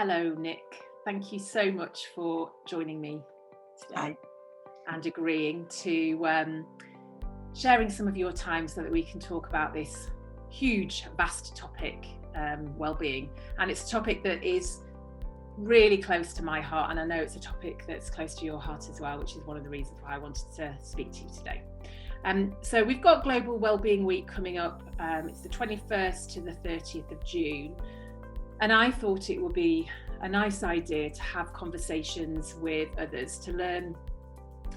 Hello, Nic. Thank you so much for joining me today. Hi. And agreeing to sharing some of your time so that we can talk about this huge, vast topic, well-being. And it's a topic that is really close to my heart, and I know it's a topic that's close to your heart as well, which is one of the reasons why I wanted to speak to you today. So we've got Global Wellbeing Week coming up. It's the 21st to the 30th of June. And I thought it would be a nice idea to have conversations with others to learn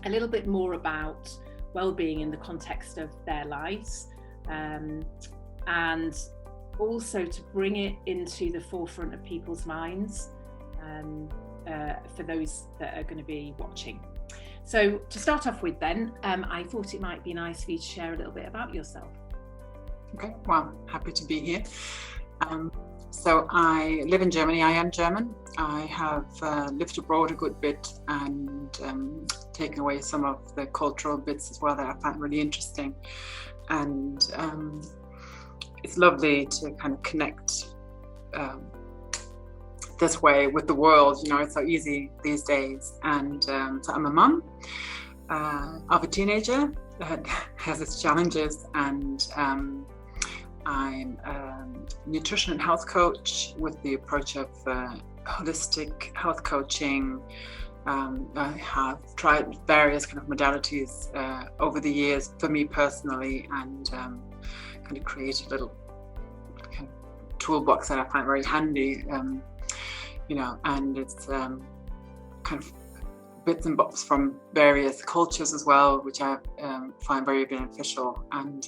a little bit more about well-being in the context of their lives, and also to bring it into the forefront of people's minds for those that are going to be watching. So to start off with then, I thought it might be nice for you to share a little bit about yourself. Okay, well, happy to be here. So I live in Germany. I am German. I have lived abroad a good bit and taken away some of the cultural bits as well that I find really interesting. And it's lovely to kind of connect this way with the world. You know, it's so easy these days. And so I'm a mum of a teenager that has its challenges, and I'm a nutrition and health coach with the approach of holistic health coaching. I have tried various kind of modalities over the years for me personally, and kind of created a little kind of toolbox that I find very handy, and it's kind of bits and bobs from various cultures as well, which I find very beneficial. And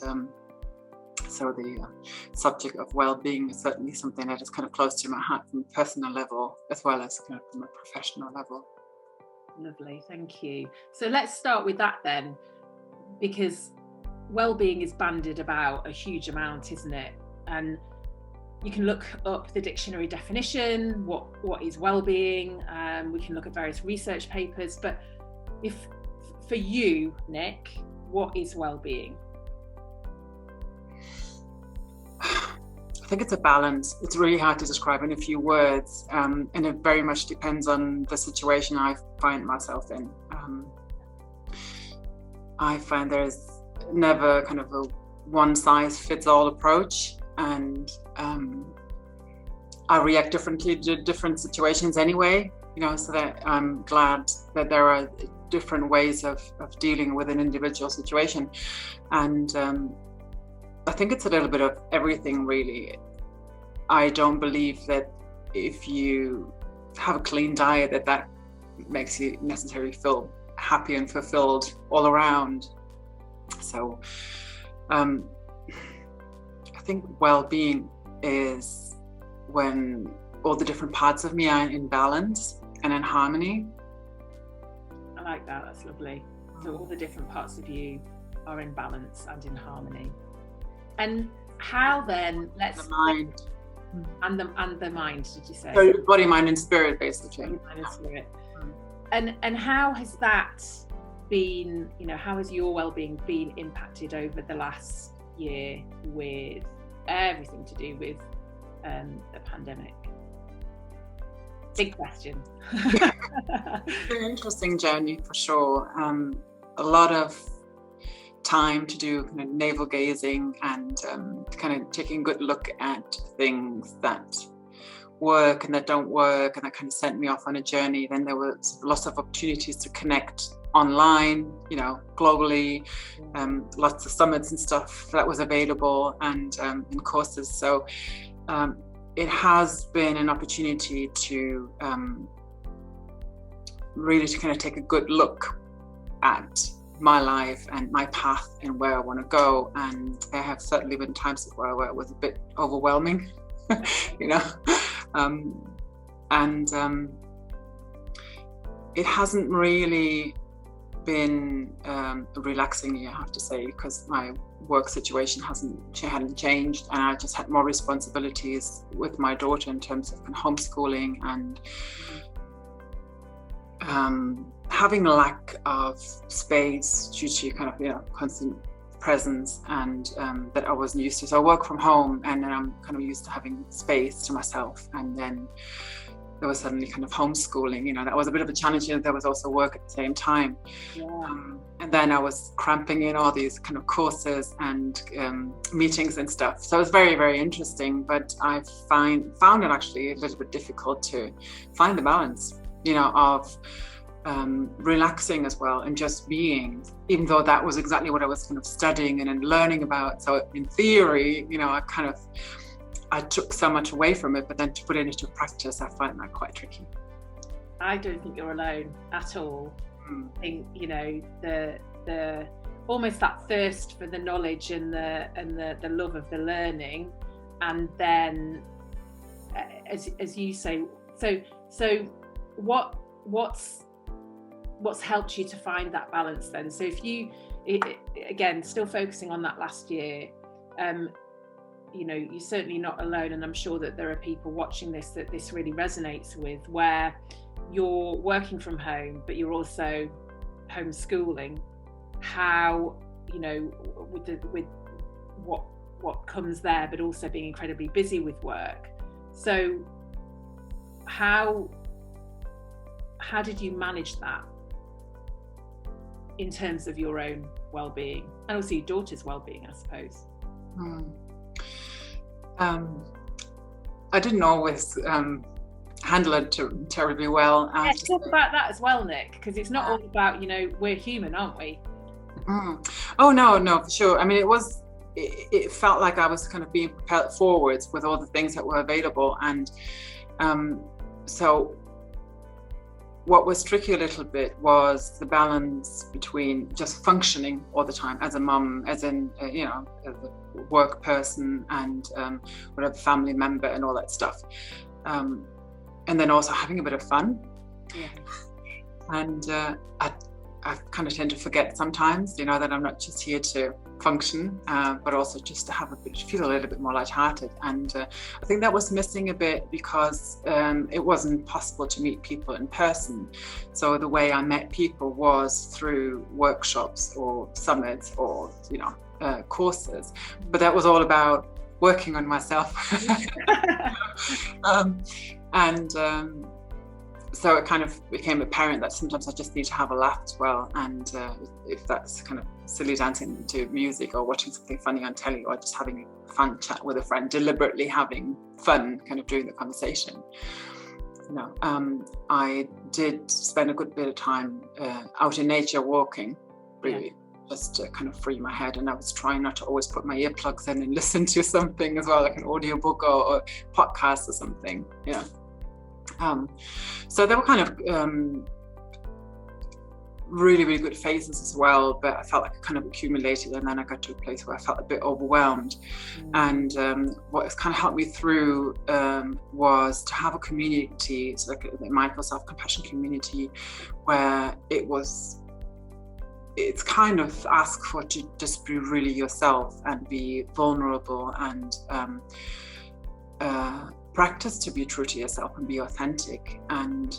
so the subject of well-being is certainly something that is kind of close to my heart from a personal level as well as kind of from a professional level. Lovely, thank you. So let's start with that then, because well-being is bandied about a huge amount, isn't it? And you can look up the dictionary definition, what is well-being. We can look at various research papers, but if for you, Nic, what is well-being? I think it's a balance. It's really hard to describe in a few words, and it very much depends on the situation I find myself in. I find there's never kind of a one-size-fits-all approach, and I react differently to different situations anyway, so that I'm glad that there are different ways of dealing with an individual situation. And I think it's a little bit of everything, really. I don't believe that if you have a clean diet that makes you necessarily feel happy and fulfilled all around. So I think well-being is when all the different parts of me are in balance and in harmony. I like that, that's lovely. So all the different parts of you are in balance and in harmony. And how then, the mind. And the mind, did you say? So body, mind and spirit, basically. Body, mind and spirit. And how has that been, how has your well-being been impacted over the last year with everything to do with the pandemic? Big question. Very interesting journey for sure. A lot of time to do kind of navel gazing and kind of taking a good look at things that work and that don't work, and that kind of sent me off on a journey. Then there were lots of opportunities to connect online, globally, lots of summits and stuff that was available, and in courses. So it has been an opportunity to really to kind of take a good look at my life and my path and where I want to go. And there have certainly been times where it was a bit overwhelming, and it hasn't really been a relaxing year, I have to say, because my work situation hadn't changed, and I just had more responsibilities with my daughter in terms of homeschooling and having a lack of space due to kind of constant presence and that I wasn't used to. So I work from home, and then I'm kind of used to having space to myself, and then there was suddenly kind of homeschooling, you know, that was a bit of a challenge, and there was also work at the same time. And then I was cramping in all these kind of courses and meetings and stuff. So it was very, very interesting, but I found it actually a little bit difficult to find the balance, you know, of relaxing as well and just being, even though that was exactly what I was kind of studying and learning about. So in theory, you know, I took so much away from it, but then to put it into practice, I find that quite tricky. I don't think you're alone at all. I think, you know, the almost that thirst for the knowledge and the love of the learning, and then as you say, so what's helped you to find that balance then? So if you again, still focusing on that last year, you know, you're certainly not alone, and I'm sure that there are people watching this that this really resonates with, where you're working from home but you're also homeschooling. How, you know, with what comes there, but also being incredibly busy with work. So how did you manage that in terms of your own well-being and also your daughter's well-being, I suppose? I didn't always handle it terribly well. Let's talk about that as well, Nic, because it's not all about, you know, we're human, aren't we? Oh no, for sure. I mean, it felt like I was kind of being propelled forwards with all the things that were available, and so what was tricky a little bit was the balance between just functioning all the time as a mum, as in you know, as a work person, and whatever, family member and all that stuff, and then also having a bit of fun. And I kind of tend to forget sometimes, you know, that I'm not just here to function, but also just to feel a little bit more lighthearted. And I think that was missing a bit because it wasn't possible to meet people in person. So the way I met people was through workshops or summits or, you know, courses. But that was all about working on myself. So it kind of became apparent that sometimes I just need to have a laugh as well. And if that's kind of silly dancing to music or watching something funny on telly or just having a fun chat with a friend, deliberately having fun kind of during the conversation. You know, I did spend a good bit of time out in nature walking, really, just to kind of free my head. And I was trying not to always put my earplugs in and listen to something as well, like an audiobook or podcast or something, you know. So they were kind of really, really good phases as well, but I felt like it kind of accumulated, and then I got to a place where I felt a bit overwhelmed. And what has kind of helped me through was to have a community, so like a mindful self-compassion community, where it's kind of asked for to just be really yourself and be vulnerable and practice to be true to yourself and be authentic. And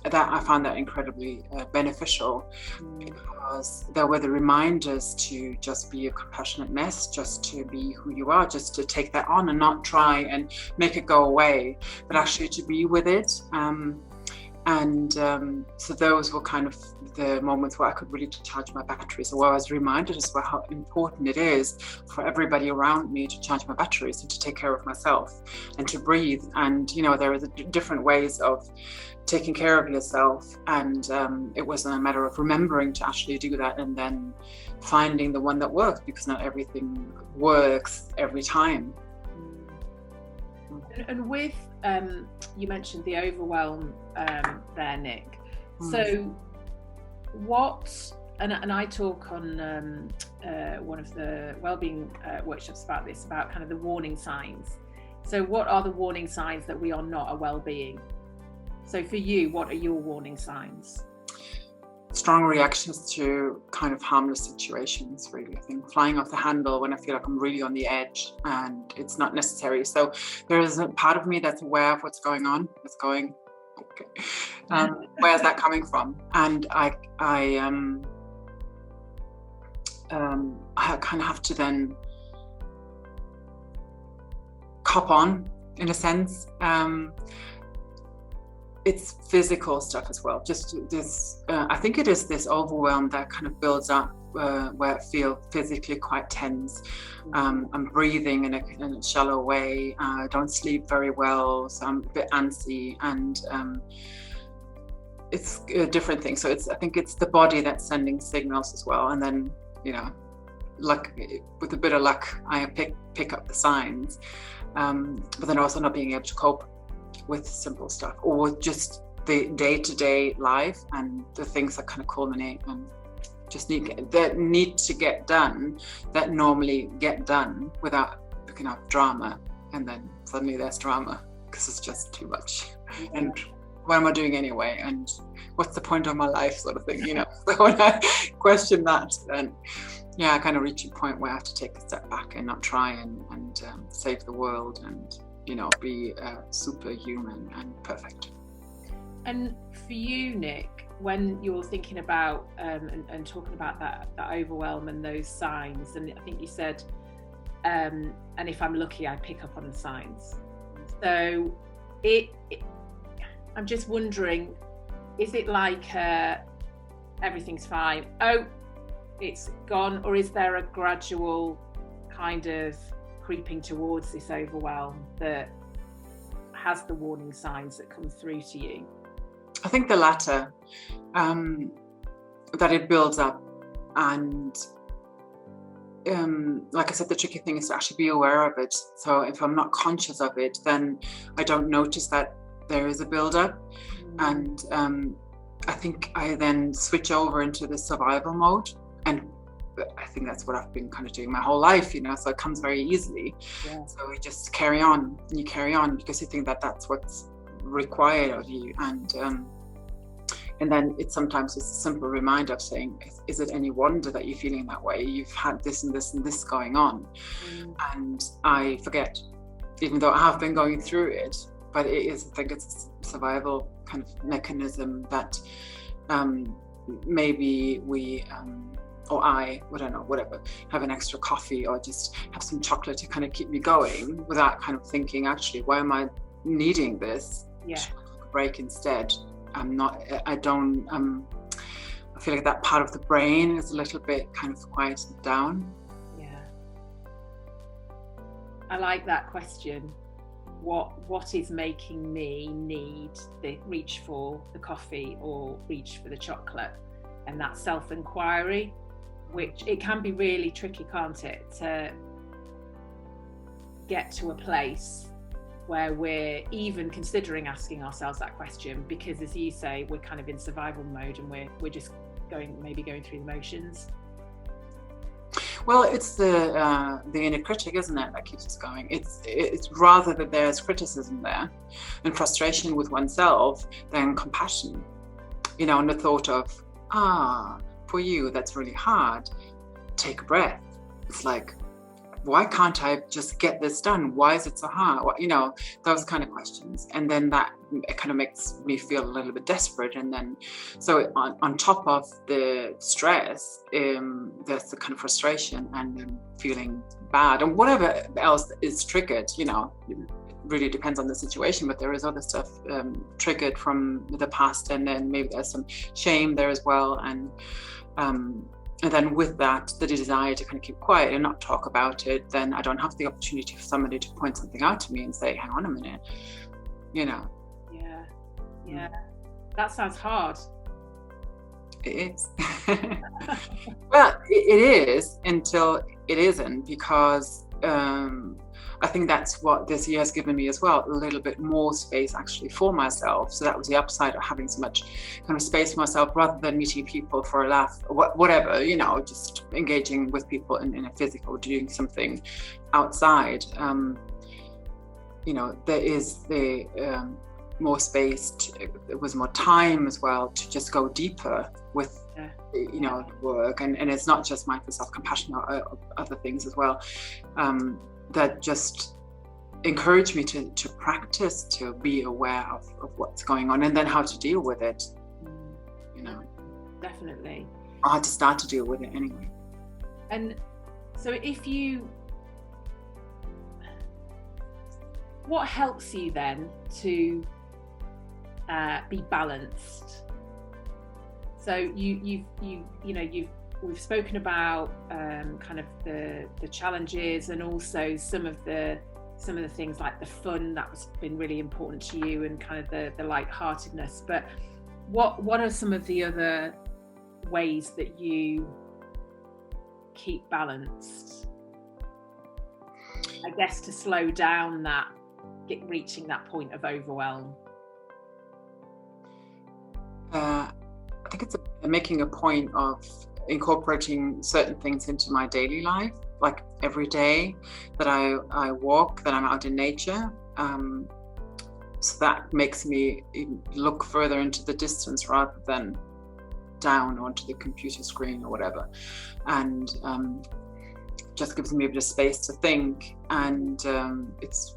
that I found that incredibly beneficial, because there were the reminders to just be a compassionate mess, just to be who you are, just to take that on and not try and make it go away, but actually to be with it. So those were kind of the moments where I could really charge my batteries, or where I was reminded as well how important it is for everybody around me to charge my batteries and to take care of myself and to breathe. And, you know, there are different ways of taking care of yourself. And it wasn't a matter of remembering to actually do that and then finding the one that works, because not everything works every time. And with, you mentioned the overwhelm there, Nic. So what, and I talk on one of the wellbeing workshops about this, about kind of the warning signs. So what are the warning signs that we are not a well-being? So for you, what are your warning signs? Strong reactions to kind of harmless situations, really. I think flying off the handle when I feel like I'm really on the edge and it's not necessary. So there is a part of me that's aware of what's going on. It's going, okay, where's that coming from? And I kind of have to then cop on, in a sense, it's physical stuff as well. Just this, I think it is this overwhelm that kind of builds up where I feel physically quite tense. I'm breathing in a shallow way. I don't sleep very well, so I'm a bit antsy, and it's a different thing. So I think it's the body that's sending signals as well. And then, with a bit of luck, I pick up the signs, but then also not being able to cope with simple stuff, or just the day-to-day life and the things that kind of culminate and just need to get done, that normally get done without picking up drama, and then suddenly there's drama because it's just too much. And what am I doing anyway? And what's the point of my life, sort of thing, So when I question that, then I kind of reach a point where I have to take a step back and not try and save the world and be superhuman and perfect. And for you, Nic, when you're thinking about and talking about that overwhelm and those signs, and I think you said, and if I'm lucky, I pick up on the signs. So I'm just wondering, is it like everything's fine? Oh, it's gone, or is there a gradual kind of creeping towards this overwhelm that has the warning signs that come through to you? I think the latter, that it builds up, and like I said, the tricky thing is to actually be aware of it. So if I'm not conscious of it, then I don't notice that there is a build-up, and I think I then switch over into the survival mode, and I think that's what I've been kind of doing my whole life, so it comes very easily. So you just carry on, and you carry on because you think that that's what's required of you, and then it's sometimes just a simple reminder of saying, is it any wonder that you're feeling that way? You've had this and this and this going on. And I forget, even though I have been going through it, but I think it's a survival kind of mechanism that maybe we or I don't know, whatever, have an extra coffee or just have some chocolate to kind of keep me going, without kind of thinking, actually, why am I needing this? Should I take a break instead? I feel like that part of the brain is a little bit kind of quieted down. I like that question. What is making me need reach for the coffee or reach for the chocolate? And that self-inquiry, which it can be really tricky, can't it, to get to a place where we're even considering asking ourselves that question, because, as you say, we're kind of in survival mode and we're just going through the motions. Well, it's the inner critic, isn't it, that keeps us going. It's rather that there's criticism there and frustration with oneself than compassion, and the thought of, for you, that's really hard. Take a breath. It's like, why can't I just get this done? Why is it so hard? Those kind of questions. And then that kind of makes me feel a little bit desperate. And then, so on top of the stress, there's the kind of frustration and feeling bad and whatever else is triggered, it really depends on the situation, but there is other stuff triggered from the past. And then maybe there's some shame there as well. And then with that, the desire to kind of keep quiet and not talk about it, then I don't have the opportunity for somebody to point something out to me and say, hang on a minute, Yeah. That sounds hard. It is. Well, it is until it isn't, because I think that's what this year has given me as well, a little bit more space actually for myself. So that was the upside of having so much kind of space for myself, rather than meeting people for a laugh or whatever, just engaging with people in a physical, doing something outside. There is the more space, there was more time as well to just go deeper with the work, and it's not just mindful self-compassion or other things as well, that just encourage me to practice, to be aware of what's going on, and then how to deal with it. Definitely. Or how to start to deal with it anyway. And so what helps you then to be balanced. So we've spoken about kind of the challenges, and also some of the things like the fun that's been really important to you, and kind of the lightheartedness. But what are some of the other ways that you keep balanced, I guess, to slow down reaching that point of overwhelm? I think it's making a point of incorporating certain things into my daily life, like every day that I walk, that I'm out in nature. So that makes me look further into the distance rather than down onto the computer screen or whatever. And just gives me a bit of space to think. And it's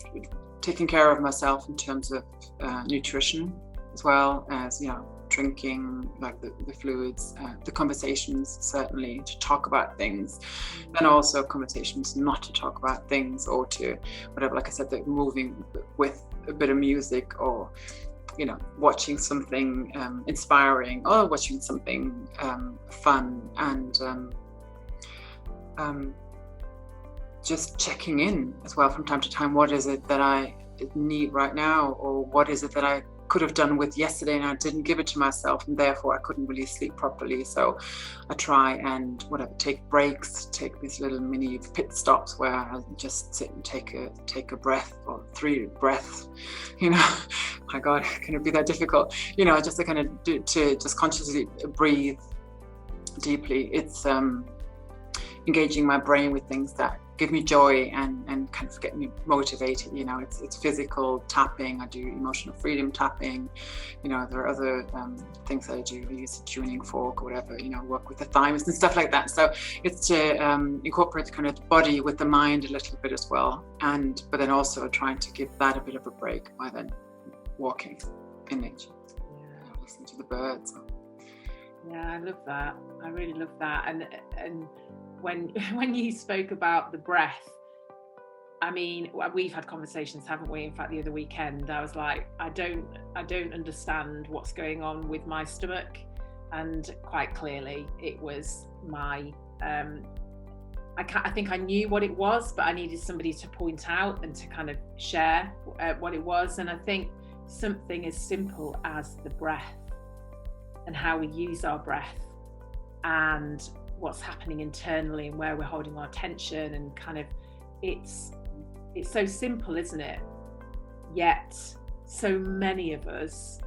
taking care of myself in terms of nutrition, as well as, drinking, like the fluids, the conversations, certainly to talk about things, and also conversations not to talk about things, or to whatever, like I said, the moving with a bit of music, or watching something inspiring, or watching something fun, and just checking in as well from time to time. What is it that I need right now, or what is it that I could have done with yesterday and I didn't give it to myself, and therefore I couldn't really sleep properly. So I try and take breaks, take these little mini pit stops where I just sit and take a breath, or 3 breaths. My God, can it be that difficult? Just to kind of to just consciously breathe deeply. It's engaging my brain with things that give me joy and kind of get me motivated. It's physical tapping. I do emotional freedom tapping. There are other things that I do. I use a tuning fork or whatever, work with the thymus and stuff like that. So it's to incorporate kind of the body with the mind a little bit as well. But then also trying to give that a bit of a break by then walking in nature, listening to the birds. Yeah, I love that. I really love that. And when you spoke about the breath, I mean, we've had conversations, haven't we? In fact, the other weekend, I was like, I don't understand what's going on with my stomach, and quite clearly, it was my. I think I knew what it was, but I needed somebody to point out and to kind of share what it was. And I think something as simple as the breath, and how we use our breath, and what's happening internally, and where we're holding our attention, and kind of it's so simple, isn't it? Yet so many of us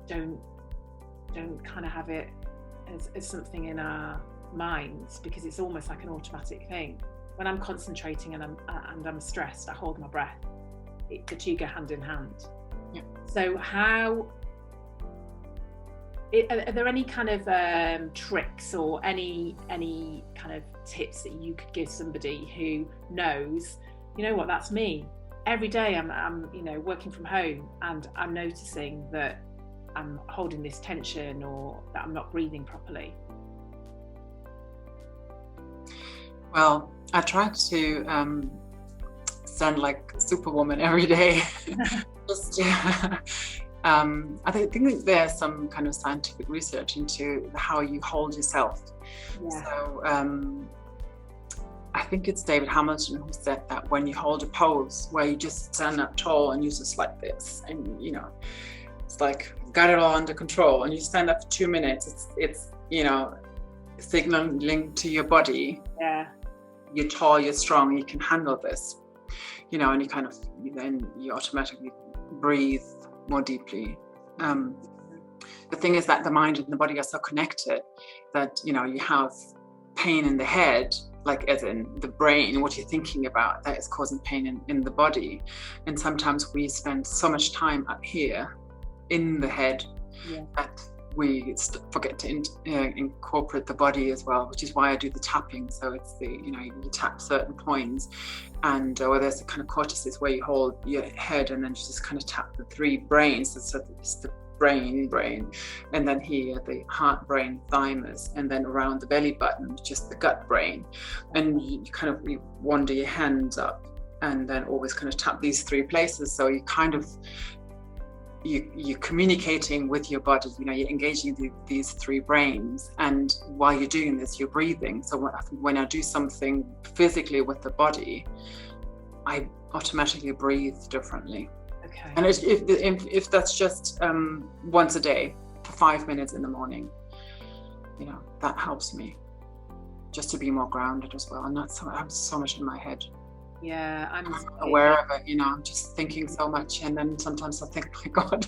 don't kind of have it as something in our minds, because it's almost like an automatic thing. When I'm concentrating and I'm stressed, I hold my breath. The two go hand in hand. Yeah. So are there any kind of tricks, or any kind of tips that you could give somebody who knows, what, that's me. Every day I'm working from home, and I'm noticing that I'm holding this tension, or that I'm not breathing properly? Well, I try to sound like Superwoman every day. Just I think there's some kind of scientific research into how you hold yourself. Yeah. So I think it's David Hamilton who said that when you hold a pose where you just stand up tall and you just like this, and it's like got it all under control, and you stand up for 2 minutes, it's signaling to your body, you're tall, you're strong, you can handle this, and you automatically breathe more deeply. The thing is that the mind and the body are so connected that you have pain in the head, like as in the brain, what you're thinking about, that is causing pain in the body. And sometimes we spend so much time up here in the head that we forget to incorporate the body as well, which is why I do the tapping. So it's you tap certain points, and or there's the kind of cortices where you hold your head and then you just kind of tap the 3 brains. So it's the brain, and then here the heart, brain, thymus, and then around the belly button, just the gut brain. And you kind of wander your hands up, and then always kind of tap these 3 places. So you kind of you're communicating with your body, you're engaging these three brains, and while you're doing this, you're breathing. So when I do something physically with the body, I automatically breathe differently. Okay. And if that's just once a day for 5 minutes in the morning, that helps me just to be more grounded as well. And I'm so much in my head. Yeah, I'm aware of it, I'm just thinking so much, and then sometimes I think, my God,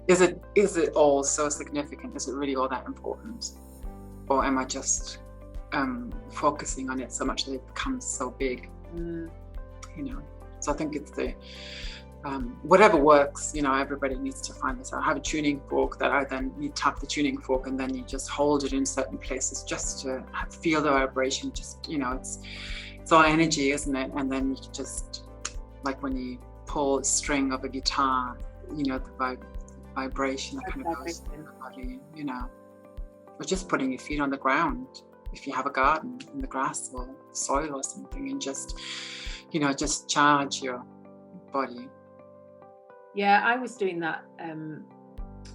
is it all so significant? Is it really all that important? Or am I just focusing on it so much that it becomes so big? So I think it's the whatever works, everybody needs to find this. I have a tuning fork that you tap the tuning fork, and then you just hold it in certain places just to feel the vibration. Just, it's all energy, isn't it? And then you can just, like when you pull a string of a guitar, the vibration that kind of goes in the body, or just putting your feet on the ground if you have a garden, in the grass or soil or something, and just charge your body. Yeah, I was doing that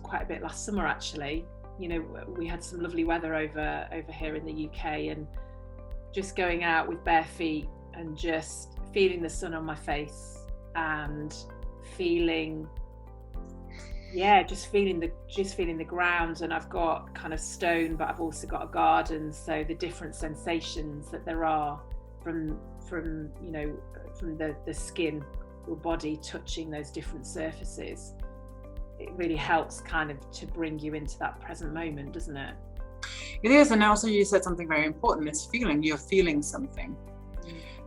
quite a bit last summer, actually. We had some lovely weather over here in the UK, and just going out with bare feet and just feeling the sun on my face, and feeling the ground. And I've got kind of stone, but I've also got a garden, so the different sensations that there are from the skin, your body touching those different surfaces, it really helps kind of to bring you into that present moment, doesn't it? It is. And also you said something very important, is you're feeling something.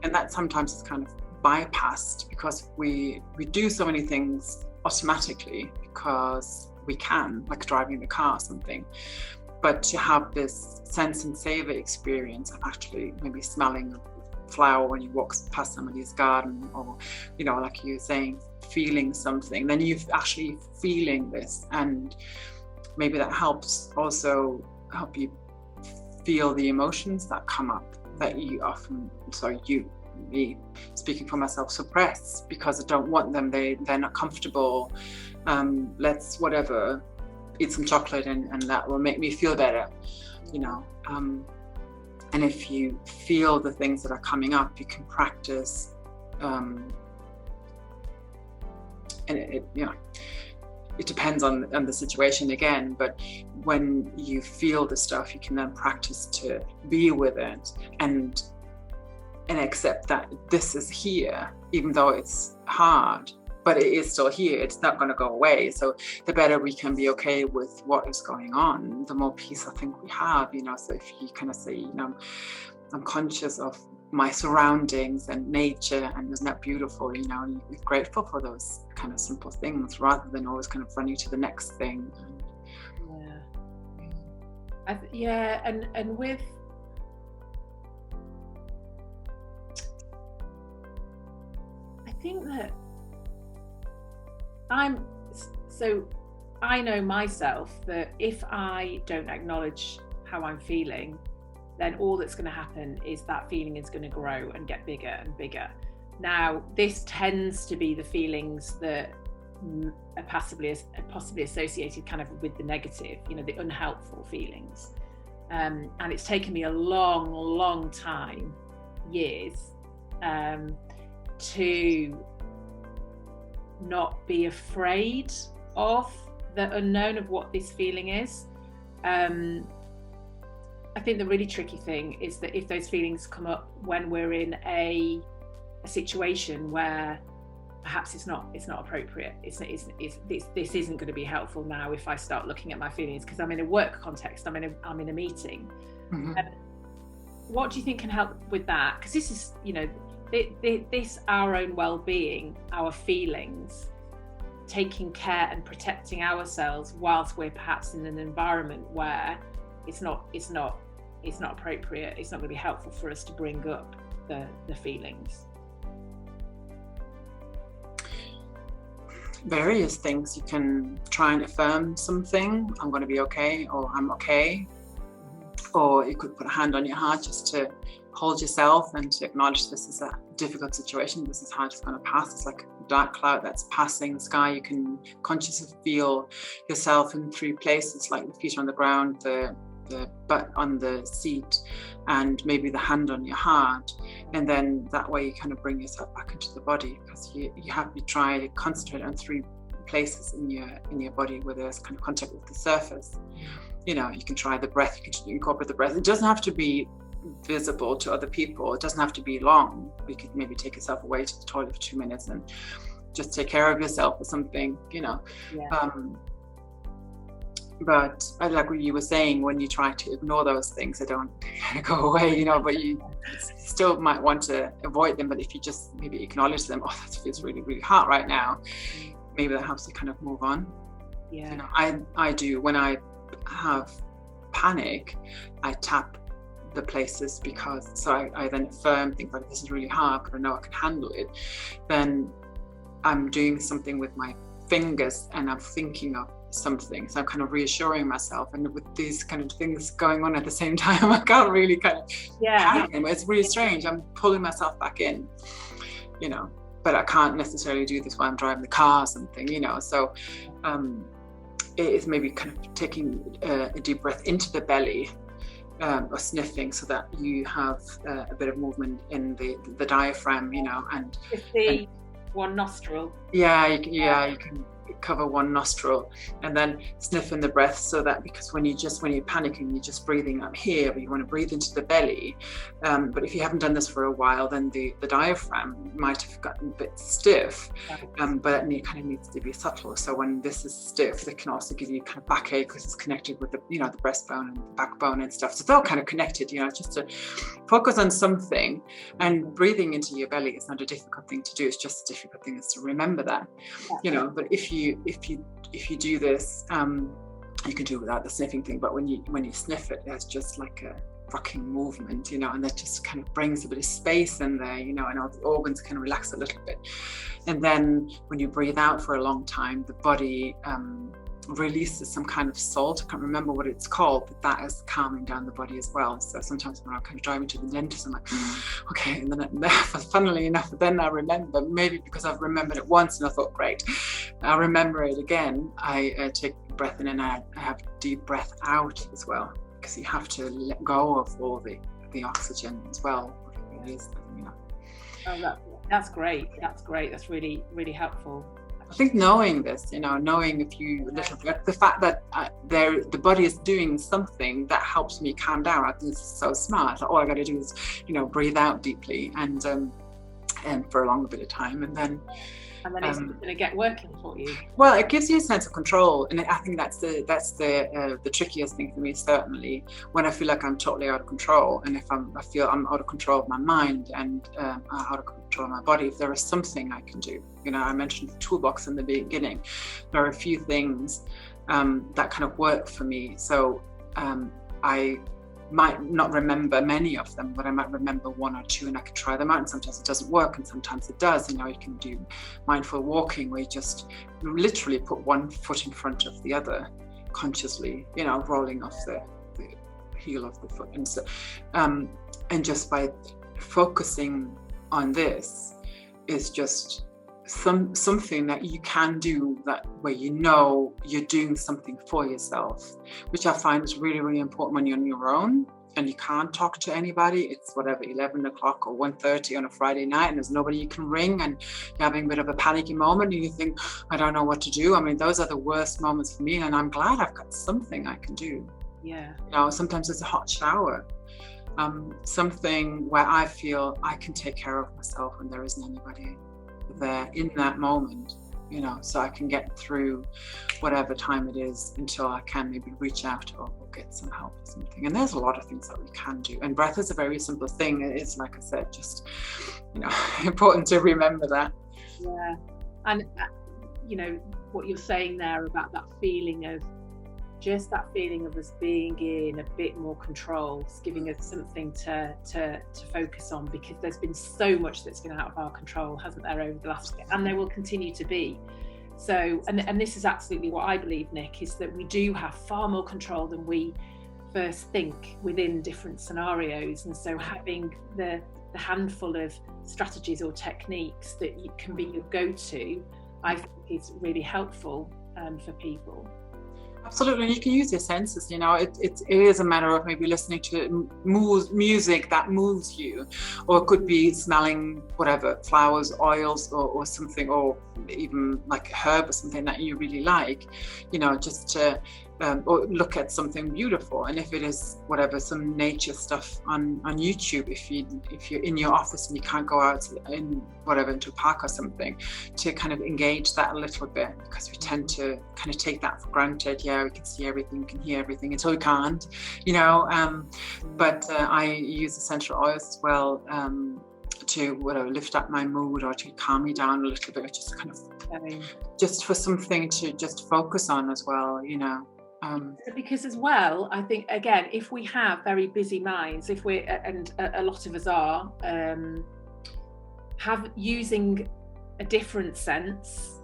And that sometimes is kind of bypassed because we do so many things automatically because we can, like driving the car or something. But to have this sense and savor experience of actually maybe smelling a flower when you walk past somebody's garden, or like you were saying, feeling something, then you're actually feeling this, and maybe that helps also help you feel the emotions that come up that you often, me speaking for myself, suppress because I don't want them, they're not comfortable. Let's eat some chocolate and that will make me feel better, and if you feel the things that are coming up, you can practice, and it depends on the situation again, but when you feel the stuff, you can then practice to be with it and accept that this is here, even though it's hard, but it is still here. It's not going to go away. So the better we can be okay with what is going on, the more peace I think we have, so if you kind of say, I'm conscious of my surroundings and nature, and isn't that beautiful, and you're grateful for those kind of simple things rather than always kind of running to the next thing. And with I think that I know myself that if I don't acknowledge how I'm feeling, then all that's going to happen is that feeling is going to grow and get bigger and bigger. Now, this tends to be the feelings that are possibly associated kind of with the negative, the unhelpful feelings. And it's taken me a long, long time, years, to not be afraid of the unknown of what this feeling is. I think the really tricky thing is that if those feelings come up when we're in a situation where perhaps it's not appropriate, this isn't going to be helpful now if I start looking at my feelings because I'm in a work context, I'm in a meeting. Mm-hmm. What do you think can help with that? Because this is, this our own well-being, our feelings, taking care and protecting ourselves whilst we're perhaps in an environment where it's not appropriate, it's not going to be helpful for us to bring up the feelings. Various things. You can try and affirm something, I'm going to be okay, or I'm okay. Or you could put a hand on your heart just to hold yourself and to acknowledge this is difficult situation, this is how it's going to pass. It's like a dark cloud that's passing the sky. You can consciously feel yourself in 3 places, like the feet on the ground, the butt on the seat, and maybe the hand on your heart. And then that way you kind of bring yourself back into the body, because you have to try to concentrate on 3 places in your body where there's kind of contact with the surface. You know, you can try the breath, you can incorporate the breath. It doesn't have to be visible to other people. It doesn't have to be long. You could maybe take yourself away to the toilet for 2 minutes and just take care of yourself or something, you know. Yeah. But like what you were saying, when you try to ignore those things, they don't go away, you know, but you still might want to avoid them. But if you just maybe acknowledge them, oh, that feels really, really hard right now, maybe that helps you kind of move on. Yeah. You know, I do, when I have panic, I tap the places, because so I then affirm things like, this is really hard, but I know I can handle it. Then I'm doing something with my fingers and I'm thinking of something, so I'm kind of reassuring myself, and with these kind of things going on at the same time, I can't really kind of panic. It's really strange. I'm pulling myself back in, you know, but I can't necessarily do this while I'm driving the car or something, you know. So it is maybe kind of taking a deep breath into the belly, or sniffing, so that you have a bit of movement in the diaphragm, you know, and one nostril. Yeah, you can cover one nostril and then sniff in the breath, so that, because when you're panicking, you're just breathing up here, but you want to breathe into the belly. But if you haven't done this for a while, then the diaphragm might have gotten a bit stiff, but it kind of needs to be subtle. So when this is stiff, it can also give you kind of backache, because it's connected with the breastbone and the backbone and stuff. So they're all kind of connected, you know. Just to focus on something, and breathing into your belly is not a difficult thing to do. It's just a difficult thing is to remember that, you know. But if you do this, you can do it without the sniffing thing, but when you sniff it, there's just like a rocking movement, you know, and that just kind of brings a bit of space in there, you know, and all the organs can relax a little bit. And then when you breathe out for a long time, the body releases some kind of salt. I can't remember what it's called, but that is calming down the body as well. So sometimes when I'm kind of driving to the dentist, I'm like, okay, and then funnily enough, then I remember, maybe because I've remembered it once and I thought, great, I'll remember it again. I take a breath in and I have deep breath out as well, because you have to let go of all the oxygen as well, whatever it is, you know. Oh, that's great. That's really, really helpful. I think knowing this, you know, knowing a few little bit, the fact that the body is doing something that helps me calm down, I think it's so smart. All I got to do is, you know, breathe out deeply and for a longer bit of time, and then it's going to get working for you. Well, it gives you a sense of control, and I think that's the trickiest thing for me, certainly, when I feel like I'm totally out of control, and if I feel I'm out of control of my mind and out of control of my body. If there is something I can do, you know, I mentioned the toolbox in the beginning. There are a few things that kind of work for me. So I might not remember many of them, but I might remember 1 or 2, and I can try them out. And sometimes it doesn't work, and sometimes it does. You know, you can do mindful walking, where you just literally put one foot in front of the other, consciously, you know, rolling off the heel of the foot, and so and just by focusing on this is just something that you can do, that where you know you're doing something for yourself, which I find is really, really important when you're on your own and you can't talk to anybody. It's whatever, 11 o'clock or 1:30 on a Friday night, and there's nobody you can ring, and you're having a bit of a panicky moment and you think, I don't know what to do. I mean, those are the worst moments for me, and I'm glad I've got something I can do. Yeah. You know, sometimes it's a hot shower. Something where I feel I can take care of myself when there isn't anybody there in that moment, you know, so I can get through whatever time it is until I can maybe reach out or get some help or something. And there's a lot of things that we can do, and breath is a very simple thing. It's, like I said, just, you know, important to remember that. Yeah. And you know what you're saying there about that feeling of us being in a bit more control, it's giving us something to focus on, because there's been so much that's been out of our control, hasn't there, over the last year, and there will continue to be. So, and this is absolutely what I believe, Nic, is that we do have far more control than we first think within different scenarios. And so having the the handful of strategies or techniques that can be your go-to, I think is really helpful for people. Absolutely, you can use your senses. It is a matter of maybe listening to music that moves you, or it could be smelling whatever, flowers, oils, or something, or even like a herb or something that you really like, just to or look at something beautiful. And if it is whatever, some nature stuff on YouTube, if you're in your office and you can't go out into a park or something, to kind of engage that a little bit, because we tend to kind of take that for granted. Yeah, we can see everything, we can hear everything until we can't, but I use essential oils as well, to lift up my mood or to calm me down a little bit, just kind of just for something to just focus on as well, because as well, I think, again, if we have very busy minds, if we're, and a lot of us are, using a different sense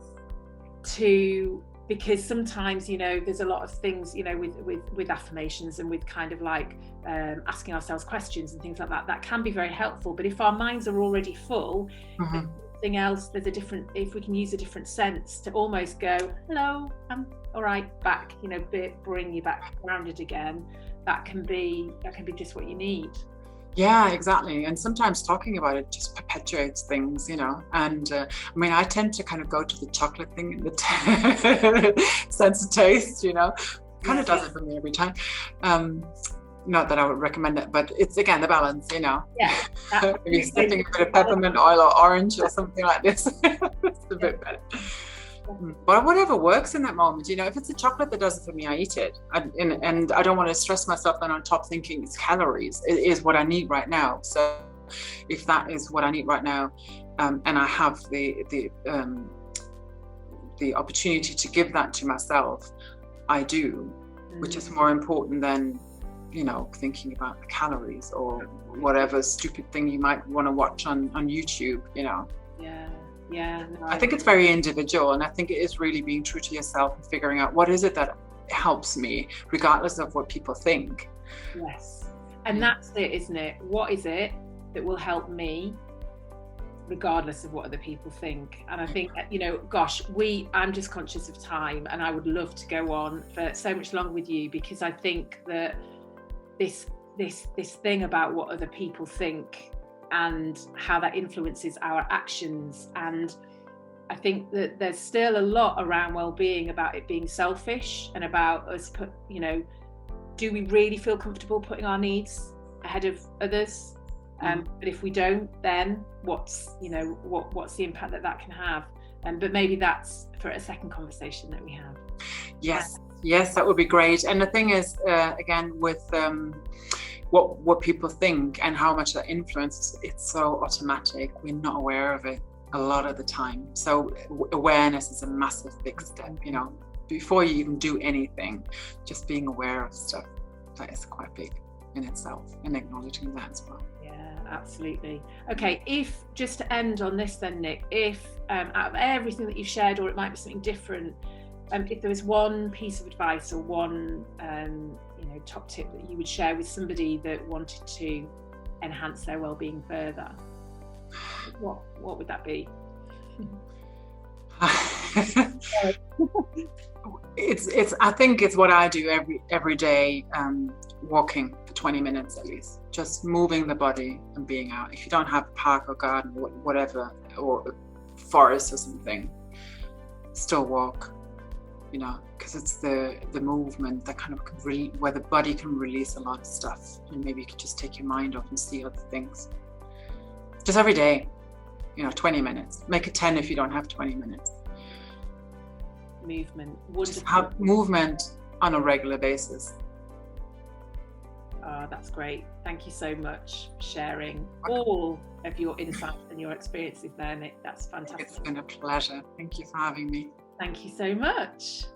to, because sometimes, there's a lot of things, with affirmations and with kind of like asking ourselves questions and things like that can be very helpful. But if our minds are already full, something else, if we can use a different sense to almost go, hello, I'm all right, back, bring you back grounded again, that can be just what you need. Yeah, exactly. And sometimes talking about it just perpetuates things, and I tend to kind of go to the chocolate thing in the sense of taste, kind of does it for me every time. Not that I would recommend it, but it's, again, the balance, Yeah. Maybe sniffing a bit of peppermint oil or orange or something like this. It's a bit better. But whatever works in that moment, if it's a chocolate that does it for me, I eat it. And I don't want to stress myself then on top thinking it's calories. It is what I need right now. So if that is what I need right now, and I have the opportunity to give that to myself, I do, which is more important than thinking about the calories or whatever stupid thing you might want to watch on YouTube. Yeah, no, I think it's very individual, and I think it is really being true to yourself and figuring out what is it that helps me, regardless of what people think. Yes, and that's it, isn't it? What is it that will help me, regardless of what other people think? And I think, I'm just conscious of time, and I would love to go on for so much longer with you, because I think that this thing about what other people think and how that influences our actions. And I think that there's still a lot around well-being about it being selfish, and about us do we really feel comfortable putting our needs ahead of others? But if we don't, then what's the impact that can have? But maybe that's for a second conversation that we have. Yes, that would be great. And the thing is, again, with what people think and how much that influences, it's so automatic. We're not aware of it a lot of the time. So awareness is a massive big step, before you even do anything, just being aware of stuff, that is quite big in itself, and acknowledging that as well. Yeah, absolutely. Okay, if, just to end on this then, Nic, if out of everything that you've shared, or it might be something different, if there was one piece of advice or one top tip that you would share with somebody that wanted to enhance their well-being further, what would that be? It's I think it's what I do every day, walking for 20 minutes at least, just moving the body and being out. If you don't have a park or garden, whatever, or a forest or something, still walk, because it's the movement that kind of where the body can release a lot of stuff, and maybe you can just take your mind off and see other things. Just every day, 20 minutes. Make it 10 if you don't have 20 minutes. Movement. Wonderful. Just have movement on a regular basis. Oh, that's great. Thank you so much for sharing all of your insights and your experiences there, Nic. That's fantastic. It's been a pleasure. Thank you for having me. Thank you so much.